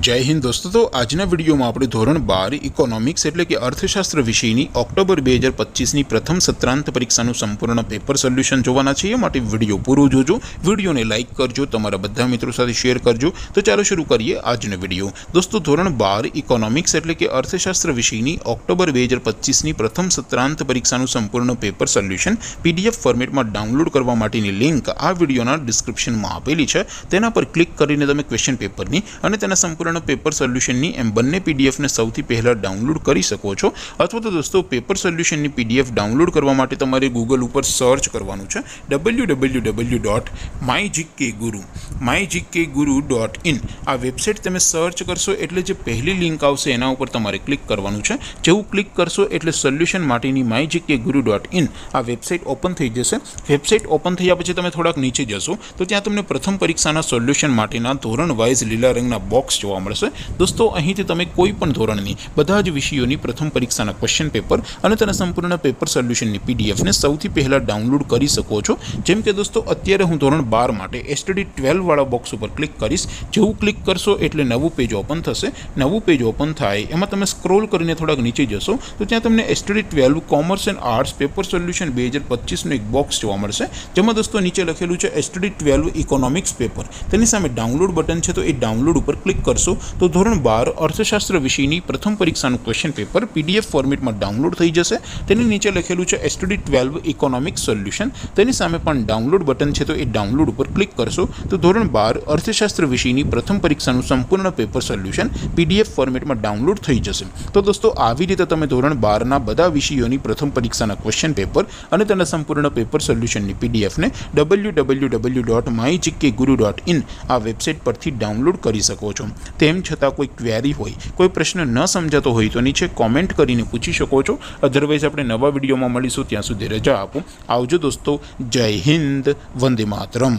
जय हिंद दोस्तों। तो आजना विडियो में આપણે ધોરણ 12 ઇકોનોમિક્સ એટલે કે અર્થશાસ્ત્ર વિષયની ઓક્ટોબર 2025 ની પ્રથમ સત્રાંત પરીક્ષાનું સંપૂર્ણ પેપર સોલ્યુશન જોવાના છે। એ માટે વિડિયો પૂરો જોજો, વિડિયોને લાઈક કરજો, તમારા બધા મિત્રો સાથે શેર કરજો। તો ચાલો શરૂ કરીએ આજનો વિડિયો। દોસ્તો ધોરણ 12 ઇકોનોમિક્સ એટલે કે અર્થશાસ્ત્ર વિષયની ઓક્ટોબર 2025 ની પ્રથમ સત્રાંત પરીક્ષાનું સંપૂર્ણ પેપર સોલ્યુશન પીડીએફ ફોર્મેટમાં ડાઉનલોડ કરવા માટેની લિંક આ વિડિયોના ડિસ્ક્રિપ્શનમાં આપેલી છે। તેના પર ક્લિક કરીને તમે ક્વેશ્ચન પેપરની અને તેના સંપૂર્ણ पेपर सोल्यूशन एम बने पीडीएफ ने सौथी पहला डाउनलॉड कर सको छो। अथवा तो दोस्तों पेपर सोल्यूशन पीडीएफ डाउनलॉड करवा माटे तमारे गूगल पर सर्च करवानुं छे www.mygkguru.in आ वेबसाइट तमे सर्च करशो एटले जे पहली लिंक आवशे एना उपर तमारे क्लिक करवानुं छे। जेवुं क्लिक करशो एटले सोल्यूशन माटेनी mygkguru.in आ वेबसाइट ओपन थई जशे। वेबसाइट ओपन थया पछी तमे थोड़ाक नीचे जशो तो त्यां तमने प्रथम परीक्षाना सोल्यूशन माटेना धोरण वाइज लीला रंगना बॉक्स जोवा मळशे। दोस्तों અહીંથી તમે કોઈ પણ ધોરણની બધા જ વિષયોની પ્રથમ પરીક્ષાના ક્વેશ્ચન પેપર અને તેના સંપૂર્ણ પેપર સોલ્યુશનની પીડીએફ ને સૌથી પહેલા ડાઉનલોડ કરી શકો છો। જેમ કે દોસ્તો અત્યારે હું ધોરણ 12 માટે એસટીડી 12 વાળા બોક્સ ઉપર ક્લિક કરીશ। જેવું ક્લિક કરશો એટલે નવું પેજ ઓપન થશે। નવું પેજ ઓપન થાય એમાં તમે સ્ક્રોલ કરીને થોડાક નીચે જશો તો ત્યાં તમને STD 12 commerce and arts paper solution 2025 નું એક બોક્સ જોવા મળશે। જેમાં દોસ્તો નીચે લખેલું છે એસટીડી 12 ઇકોનોમિક્સ પેપર। તેની સામે ડાઉનલોડ બટન છે તો એ ડાઉનલોડ ઉપર ક્લિક करशो तो धोरण 12 अर्थशास्त्र विषयनी प्रथम परीक्षाનું क्वेश्चन पेपर पीडीएफ फॉर्मेट में डाउनलॉड थई जशे। तेनी नीचे लखेलुं छे एसटीडी 12 इकोनॉमिक्स सोल्यूशन। तेनी सामे पण डाउनलॉड बटन छे तो ए डाउनलॉड पर क्लिक करशो तो धोरण 12 अर्थशास्त्र विषयनी प्रथम परीक्षाનું संपूर्ण पेपर सोल्यूशन पीडीएफ फॉर्मेट में डाउनलॉड थई जशे। तो दोस्तों આવી રીતે તમે ધોરણ 12 ના બધા વિષયોની પ્રથમ પરીક્ષાના ક્વેશ્ચન પેપર અને તેના સંપૂર્ણ પેપર સોલ્યુશનની પીડીએફ ને www.mygkguru.in આ વેબસાઇટ પરથી ડાઉનલોડ કરી શકો છો। તેમ છતાં કોઈ ક્વેરી હોય, કોઈ પ્રશ્ન ન સમજાતો હોય તો નીચે કોમેન્ટ કરીને પૂછી શકો છો। અધરવાઇઝ આપણે નવા વિડીયોમાં મળીશું, ત્યાં સુધી રજા આપો। આવજો દોસ્તો, જય હિન્દ, વંદે માતરમ।